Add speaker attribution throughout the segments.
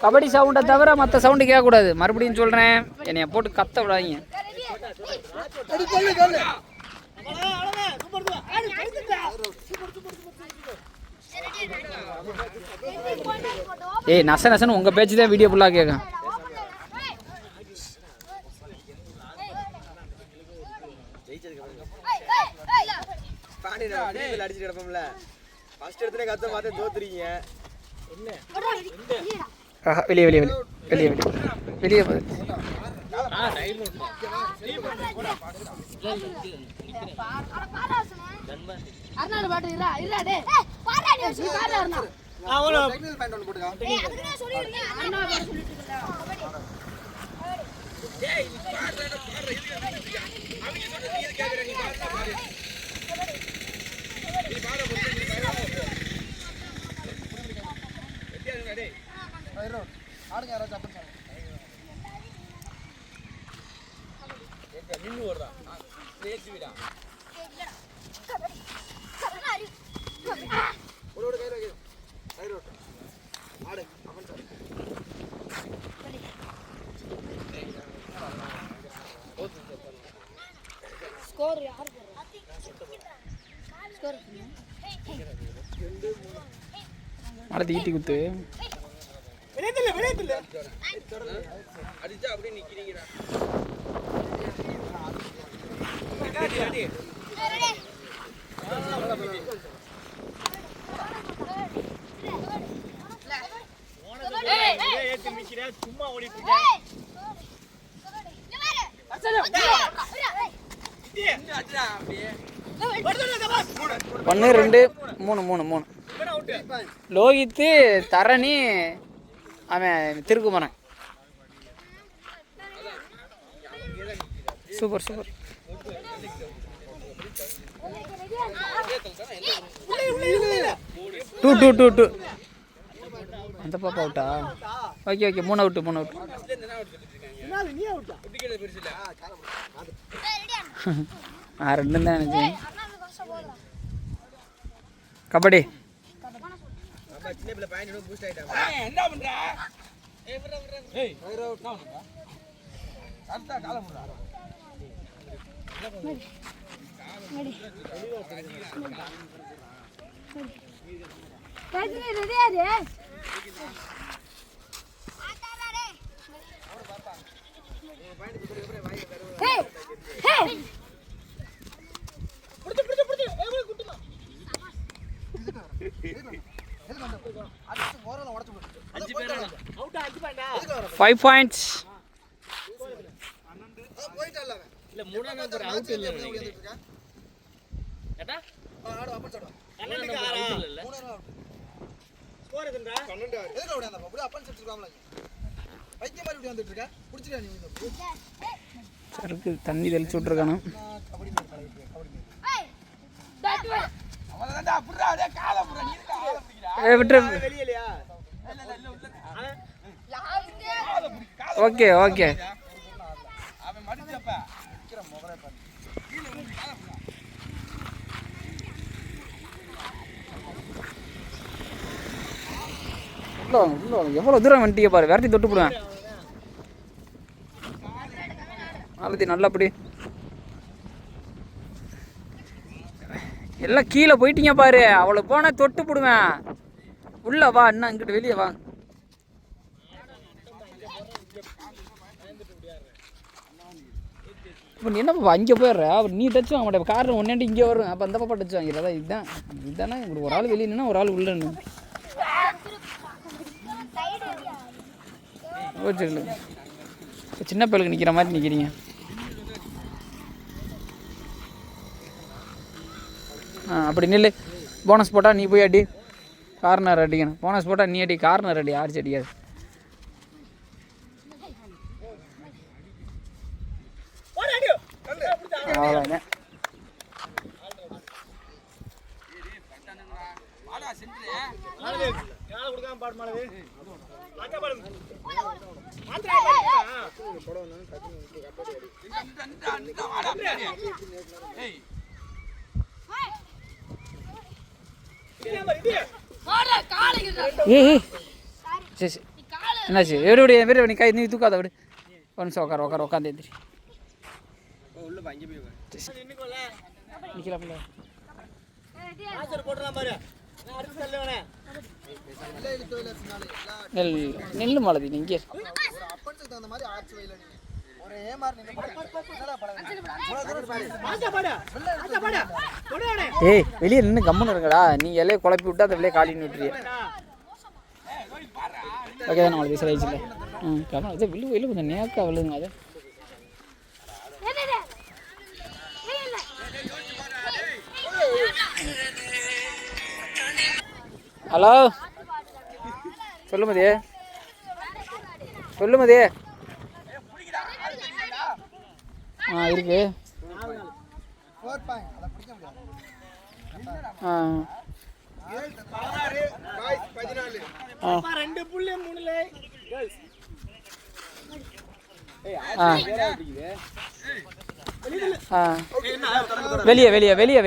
Speaker 1: கபடி சவுண்டை தவிர மற்ற சவுண்டு கேட்கக்கூடாது. மறுபடியும் சொல்கிறேன், என்னைய போட்டு கத்த விடாதீங்க. ஏய், நச நசன்னு உங்கள் பேச்சு தான் வீடியோ ஃபுல்லாக கேட்கும்.
Speaker 2: அடிச்சு கிடப்போம்ல, ஃபர்ஸ்ட் எடுத்துனே கத்த பார்த்து தோத்துறீங்க.
Speaker 1: வெளியே வெளியே வெளியே வெளியே வெளியே அடுத்து ஈட்டி குத்து
Speaker 2: அடிச்சா அப்படியே நிக்கிறீங்க. சும்மா ஓடிட்டு
Speaker 1: ஒன்று 2 3 லோகித்து தரணி அவன் திருக்குமரன். Super super. டூ டூ டூ டூ அந்த பாப்பா அவுட்டா? Okay okay, 3 out 3 out. நான் 2 தான் நினைச்சேன். கபடி
Speaker 2: என்ன பண்ற?
Speaker 1: Five points. சருக்கு தண்ணி தெளிச்சு விட்டுருக்கானு. விட்டு ஓகே ஓகே. எவ்வளோ தூரம் வந்துட்டீங்க பாரு, விரட்டி தொட்டு போடுவேன். நாளைக்கு நல்லபடி எல்லாம் கீழே போயிட்டீங்க பாரு. அவ்வளோ போனால் தொட்டு போடுவேன். உள்ள வா, இன்னும் இங்கிட்டு வெளியே வா. இப்போ நீ என்னப்பா அங்கே போயிடுற? அவர் நீ டச் வாங்க மாட்டேன், காரில் ஒன்னாண்டி இங்கே வரும். அப்போ அந்த பாப்பா டச் வாங்கிறதா? இதுதான் இதுதானே ஒரு ஆள் வெளியே நின்னா ஒரு ஆள் உள்ளன்னு. ஓகே, சின்ன பிள்ளைக்கு நிற்கிற மாதிரி நிற்கிறீங்க. அப்படி நில்லு. போனஸ் போட்டால் நீ போய் அடி, கார்னர் அடிக்கணும். போனஸ் போட்டால் நீ அடி, கார்னர் அடி, ஆடிச்சு அடிக்காது. அவ்வளோதான். ஏய் சரி சரி என்னாச்சு விடு விடு நீ கை நீ தூக்காத விடு ஒரு நிமிஷம் உட்காந்து எந்திரி
Speaker 2: உள்ள அங்கே போய்
Speaker 1: நிற்கலாம்ல நெல்லு மாலதி நீங்க ஏய் வெளியே நின்று கம்முன்னு இருக்கடா நீ எல்லையை குழப்பி விட்டு அந்த வெளியே காலின்னு விட்டுறிய ஓகே தான் நம்மளுக்கு சரி ஆயிடுச்சு கம்மன் வெளியே வெளியே கொஞ்சம் நேக்கா விழுதுங்க அது ஹலோ சொல்லு மதியே இருக்கு வெளியே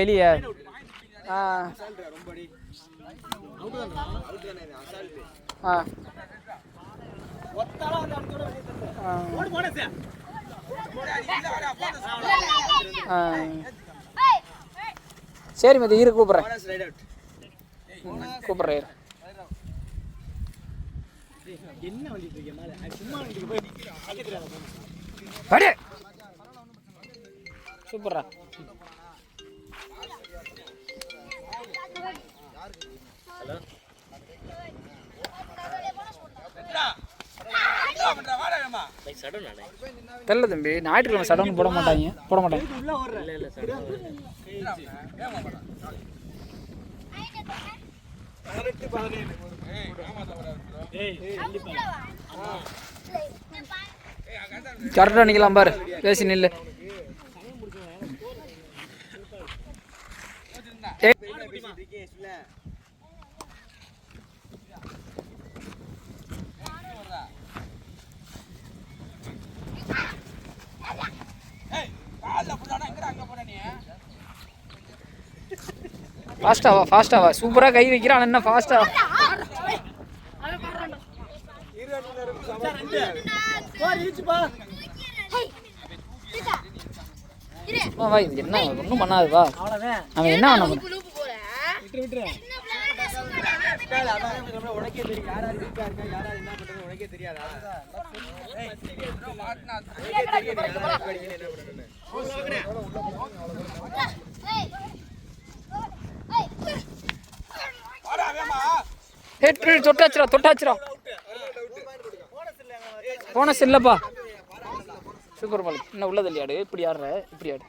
Speaker 1: சரி மதி இரு கூப்பிட்றேன் சூப்பரா தெரியல தம்பி ஞாயிற்றுக்கிழமை சடவுன் போட மாட்டாங்க கரெக்டாக நிற்கலாம் பாரு பேசி நில்லு ஃபாஸ்ட்டாக வா சூப்பராக கை வைக்கிறான் என்ன ஃபாஸ்ட்டாக வா இது என்ன ஒன்றும் பண்ணாது வா அவன் என்ன பண்ண தொட்டாச்சுரா போனஸ் இல்லப்பா சூப்பர் பால் இன்னும் உள்ளது இல்லையாடு இப்படி ஆடுற இப்படி ஆடு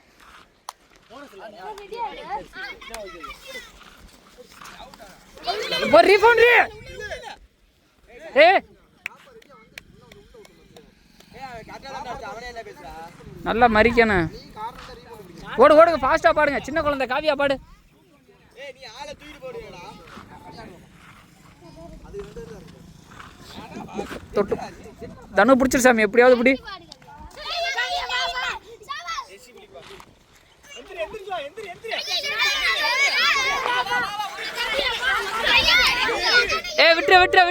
Speaker 1: நல்லா மறிக்கணும் ஓடுங்க ஃபாஸ்டா பாடுங்க சின்ன குழந்தை காவியா பாடு தொட்டு தனு பிடிச்சிரு சாமி எப்படியாவது இப்படி விட்டுரு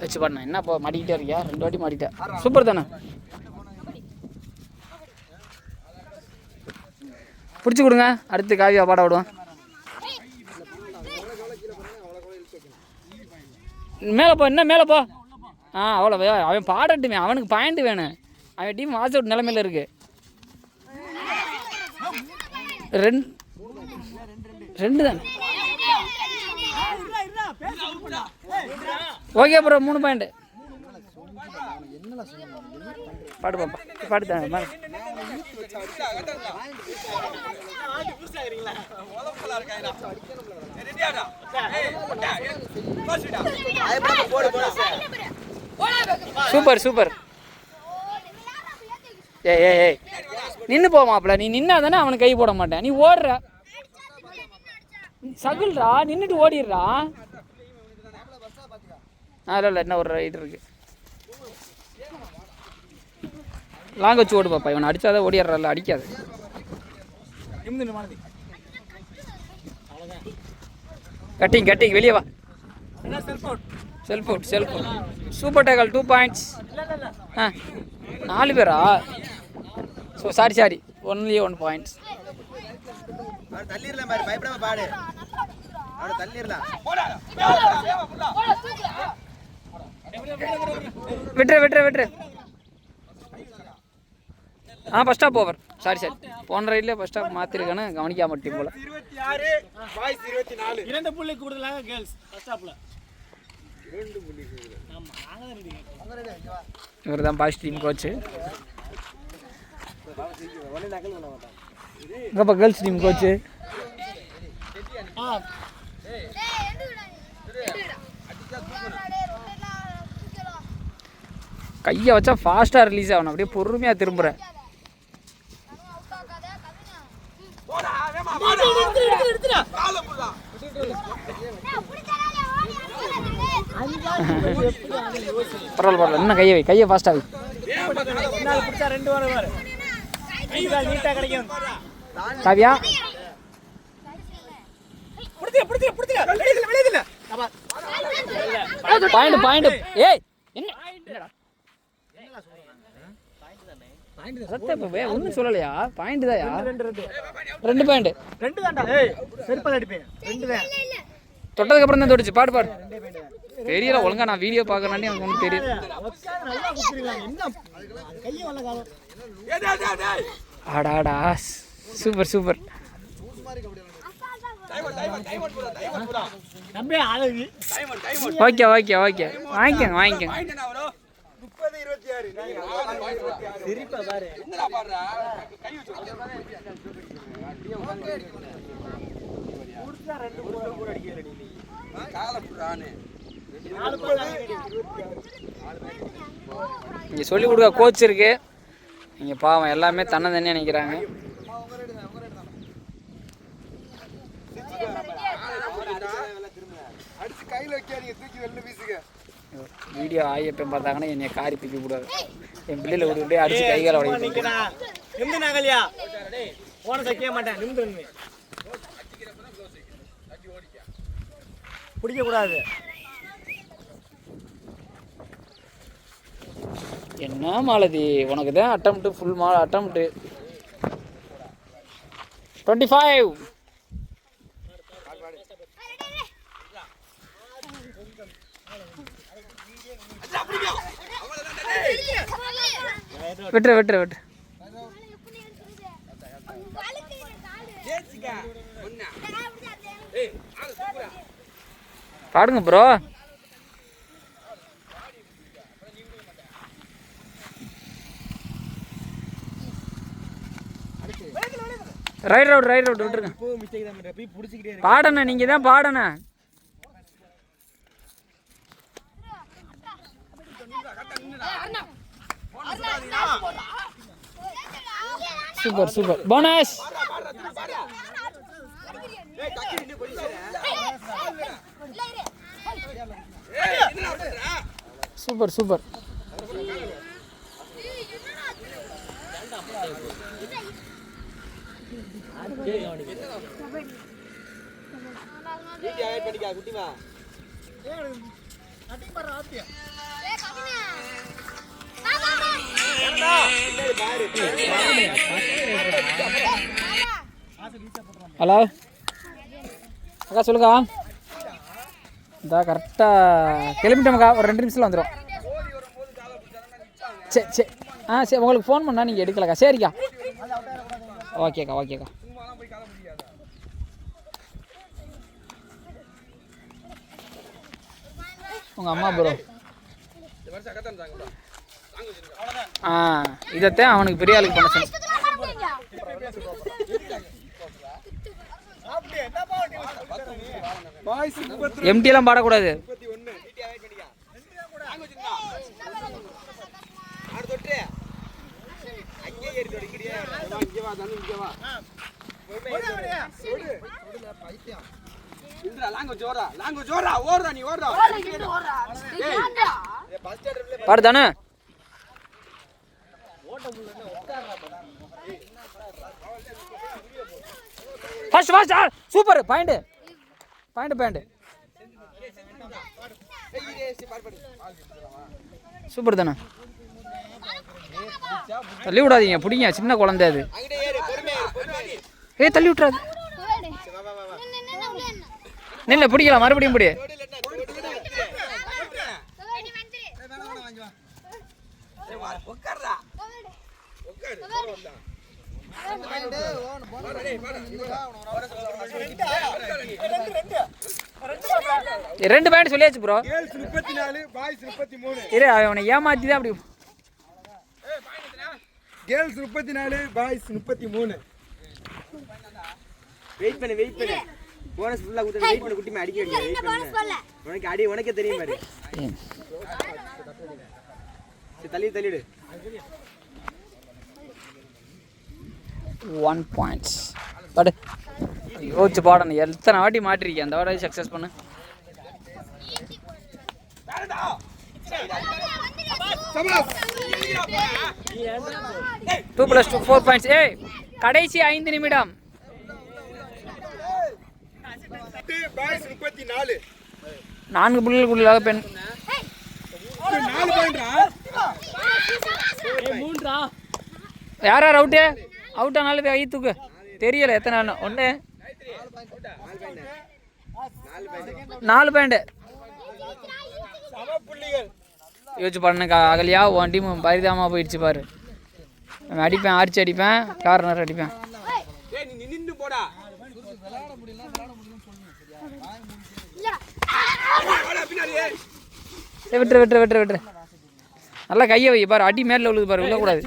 Speaker 1: வச்சு பாருண்ணா என்ன இப்போ மாட்டிக்கிட்டே இருக்கியா 2 வாட்டி மாட்டிட்டேன் சூப்பர் தானே பிடிச்சி கொடுங்க அடுத்து காவியா பாட விடுவான் மேலே போ அவ்வளோ அவன் பாடட்டுமே அவனுக்கு பாயிண்ட் வேணும் அவன் டீம் வாட்ச் அவுட் நிலைமையில் இருக்கு 2 தான் ஓகே ப்ரோ 3 பாயிண்ட் பாடு பாப்பா பாடுதான் சூப்பர் ஏய் நின்று போமாப்ல நீ நின்னா தானே அவனுக்கு கை போட மாட்டேன் நீ ஓடுற சகுல்ரா நின்றுட்டு ஓடிடுறா இல்லை என்ன ஒரு ரைட் இருக்கு லாங் வச்சு ஓடு பாப்பா இவனை அடிச்சாதான் ஓடிடுறல அடிக்காது கட்டிங் வெளியே வா. Self out super tackle 2 points. 4 பேரா? So sorry only 1 points.
Speaker 2: தள்ளிரலாம் பாரு, பயப்படாம பாடு. அவனை தள்ளிரலாம்.
Speaker 1: விட்டுரு. First half over. சாரி போன ரைட்ல ஃபர்ஸ்ட் ஹாஃப் மாத்திருக்கானு கவனிக்காம டீம் போல.
Speaker 2: 26 பாய்ஸ் 24.
Speaker 3: 2 புள்ளி கூடுதலாக கேர்ள்ஸ் ஃபர்ஸ்ட் ஹாஃப்ல.
Speaker 2: 2 புள்ளி கூடுதல்.
Speaker 3: ஆமா நாங்க தான் ரெடி.
Speaker 1: இவர் தான் பாய்ஸ் டீம் கோச்.
Speaker 2: ஒண்ணே நக்கல் பண்ண மாட்டான்.
Speaker 1: இங்கப்பா கேர்ள்ஸ் டீம் கோச். கையை வச்சா ஃபாஸ்ட்டாக ரிலீஸ் ஆகணும், அப்படியே பொறுமையாக திரும்புற. பரவாயில்ல இன்னும் கையை ஃபாஸ்ட்டாக வை. காவியா பாயிண்ட். ஏய் என்ன ஒன்னும் சொல்லலையா? பாயிண்ட் தாயா? 2 பாயிண்ட்.
Speaker 3: 2 தான்டா. ஏய் செருப்பால அடிப்பேன். 2 தான்.
Speaker 1: தொட்டதுக்கு அப்புறம் தான் தொடுச்சு. பாடு தெரியல ஒழுங்கா. நான் வீடியோ பார்க்கறானே எனக்கு ஒன்றும் தெரியல.
Speaker 3: நல்லா குத்திருக்காங்க. என்ன கையை வல்ல காலம்.
Speaker 1: ஆடாடா சூப்பர்.
Speaker 3: நம்பே அழகு.
Speaker 1: ஓகே வாங்கிக்கங்க.
Speaker 2: 30 26.
Speaker 3: சிரிப்பா பாரு.
Speaker 2: என்னடா பாடுறா? கை வச்சு குடுத்தா 2 கூட அடிக்கல நீ. கால புறானே.
Speaker 3: 4 பால் ஆகிடு.
Speaker 1: இங்க சொல்லி கொடுக்க கோச் இருக்கு. நீங்க பாவம் எல்லாமே தன்னையா நினைக்கிறாங்க.
Speaker 2: அடிச்சு கையில வைக்காதீங்க, தூக்கி வெளில வீசுங்க.
Speaker 1: வீடியோ ஆயப்பன் பார்த்தாங்கன்னா என்னை காரி தூக்கி கூடாது. என் பிள்ளைல விட்டு அடிச்சு கைகால உடைக்க.
Speaker 3: நிமிந்து நகலியா போன சக்கிய மாட்டேன். நிமிந்து பிடிக்க கூடாது.
Speaker 1: என்ன மாலதி உனக்கு தான் அட்டம்ப்ட் ஃபுல் அட்டம்ப்ட். 25. விட்டுரு. பாடுங்க ப்ரோ. ரைட் ரவுட் விட்டுருங்க. பாடணும், நீங்க தான் பாடணும். Super bonus. சூப்பர் ஹலோ அக்கா சொல்லுக்கா. இந்த கரெக்டாக கிளம்பிட்டோம்க்கா, ஒரு 2 நிமிஷத்தில் வந்துடும். சரி உங்களுக்கு ஃபோன் பண்ணால் நீங்கள் எடுக்கலக்கா. சரிக்கா ஓகேக்கா. உங்கள் அம்மா ப்ரோ இதைத்தான் அவனுக்கு பெரிய ஆளுக்கு பண்ண சொன்ன. எம்டிலாம் பாடக்கூடாது. பாடு தானே. First super point. Point super தானே. தள்ளி விடாதீங்க, பிடிங்க, சின்ன குழந்தை அது. தள்ளி விட்டுறாது. நெல்ல பிடிக்கலாம், மறுபடியும் பிடி. ரெண்டு பாயிண்ட் சொல்லியாச்சு ப்ரோ.
Speaker 2: Girls 34 boys 33.
Speaker 1: இரு, அவனை ஏமாத்தி தான் அப்படி.
Speaker 2: Girls 34 boys 33. வெயிட் பண்ணு போனஸ் ஃபுல்லா குடுத்து வெயிட் பண்ணு. குட்டிமா அடிக்க வெயிட் பண்ணு. உனக்கு அடி உனக்கே தெரியும் பாரு. சரி தள்ளிடு.
Speaker 1: 1 பாயிண்ட்ஸ். பட் யோசிச்சு பாடணும், எத்தனை வாட்டி மாட்டிருக்கேன். அந்த வாட்டி சக்ஸஸ் பண்ணு. 2 + 2 4 பாயிண்ட்ஸ். கடைசி 5 நிமிடம்.
Speaker 2: பாய்ஸ் 34.
Speaker 1: 4 புள்ளிகளுக்குள்ளாக பெண்.
Speaker 2: 4 பாயிண்ட்ரா.
Speaker 3: 3டா.
Speaker 1: யார் அவுட் ஆனாலும் கை தூக்கு. தெரியல எத்தனை. 1 4 பாயிண்ட். யோசிச்சு பாருங்க அகலியா, உன் டீம் பரிதாபமாக போயிடுச்சு பாரு. அடிப்பேன், ஆர்ச்சி அடிப்பேன், கார்னர் அடிப்பேன். விட்டுரு. நல்லா கையை வை பாரு, அடி மேல விழுது பாரு, விழக்கூடாது.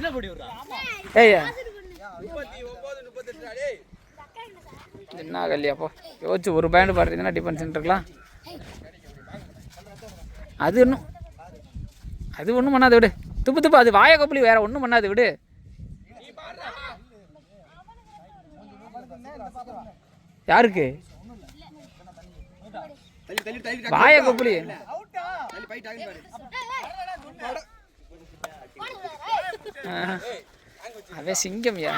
Speaker 1: என்ன கல்யாப்போ யோசிச்சு ஒரு பாயிண்ட் பாடுறீங்கன்னா டிஃபென்ஸ் இருக்கலாம். அது ஒன்றும் பண்ணாது விடு. துப்பு அது வாய கொப்பளி, வேற ஒன்றும் பண்ணாது விடு. யாருக்கு வாய கொப்பளி? அவன் சிங்கம் யா.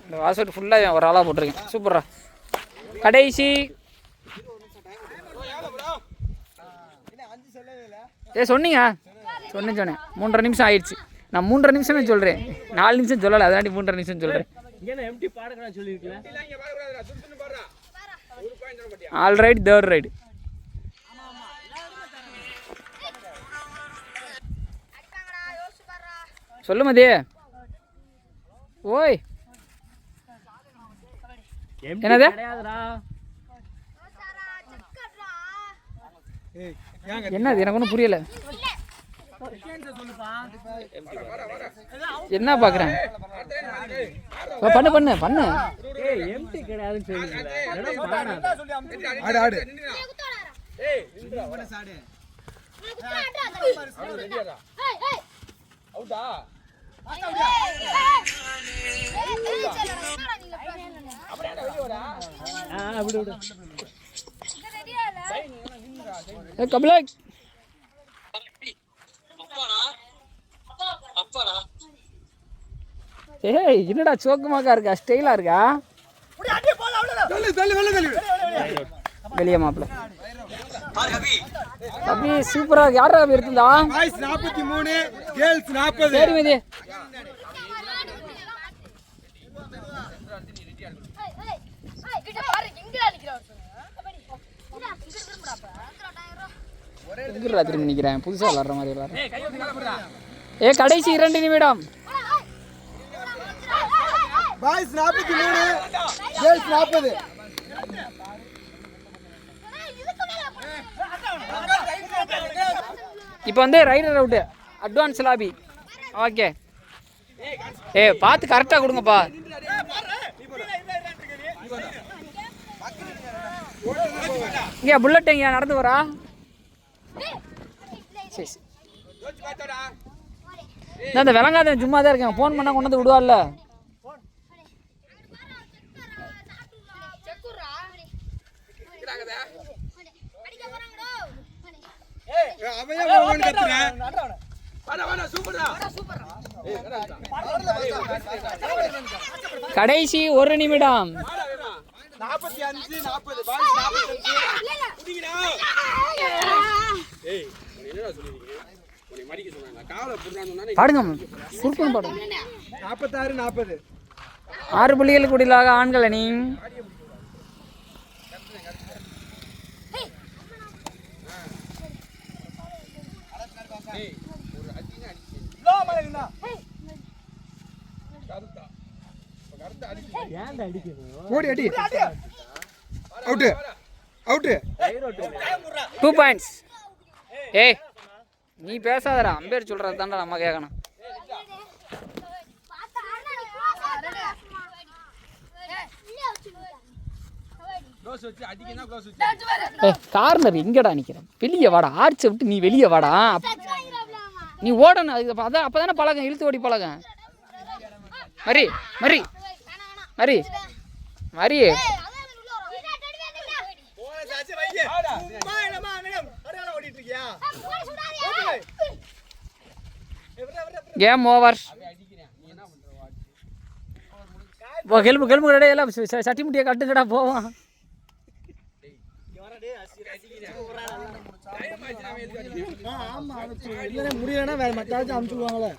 Speaker 1: இந்த வாசல் ஃபுல்லாக ஒரு ஆளாக போட்டிருக்கேன். சூப்பரா. கடைசி சொன்னீங்க. சொன்னேன் 3.5 நிமிஷம் ஆயிடுச்சு. நான் 3.5 நிமிஷம் சொல்கிறேன், 4 நிமிஷம் சொல்லலை. அதாண்டி 3.5 நிமிஷம் சொல்கிறேன். All right, third right. சொல்லு மதி. ஓய் என்னது? என்னது எனக்கு ஒன்றும் புரியல. என்ன பாக்குறேன்? பண்ணு. கபிலக் என்னடா சோக்குமாக்கா இருக்கா, ஸ்டைலா இருக்கா? வெளியே மாப்பிள்ள அபி சூப்பரா. யாரா அபி இருக்குதா?
Speaker 2: Boys 43 girls 40.
Speaker 1: சரி மதி. திரும்பி நிக்கிறேன், புதுசா விளாடுற மாதிரி விளாடுறேன். கடைசி 2 நிமிடம்.
Speaker 2: Boys 43 girls 40.
Speaker 1: இப்போ வந்து rider out, advance lobby. Okay. பார்த்து கரெக்டாக கொடுங்கப்பா. இங்கே புல்லட் இங்கே நடந்து வரா. சரி இந்த விளங்காத சும்மா தான் இருக்கேன். ஃபோன் பண்ணால் கொண்டு வந்து விடுவாள்ல. கடைசி 1 நிமிடம்.
Speaker 3: 45 40 பாய்ஸ் 45 குடிங்கடா. ஏய் என்னடா சொல்றீங்க? உன்னை மடிக்க சொன்னாங்க. காவல புடுறான்னு சொன்னானே.
Speaker 1: பாடுங்க சுருக்குன்னு பாடுங்க.
Speaker 3: 46 40
Speaker 1: 6 புள்ளிகள் கூடியதாக ஆண்கள் அணி.
Speaker 2: ஓடி அடி அவுட் அவுட்
Speaker 1: 2 பாயிண்ட்ஸ். ஏய் நீ பேசாதடா, அம்பேர் சொல்றது தான்டா நம்ம கேட்கணும்.
Speaker 3: க்ளோஸ் வச்சு அடிக்கனா க்ளோஸ் வச்சு.
Speaker 1: ஏய் கார்னர் எங்கடா நிக்கிறேன்? வெளியே வாடா, ஆர்ச்சை விட்டு நீ வெளியே வாடா. நீ ஓடணும், அதுக்கு அதான் அப்பதானே பழகம், இழுத்து ஓடி பழகம். மரி மரி மரி மரி
Speaker 3: போனஸ் ஆச்சு வைங்க. சும்மா என்னமா மேடம் அடடா ஓடிட்டு இருக்கியா?
Speaker 1: Game over. கெலும்பு கெலும்பு கடை எல்லாம் சட்டி முட்டியை கட்டுங்கடா போவான்.
Speaker 3: முடியலன்னா வேற மத்தாச்சும் அனுப்பிச்சுடுவாங்களே.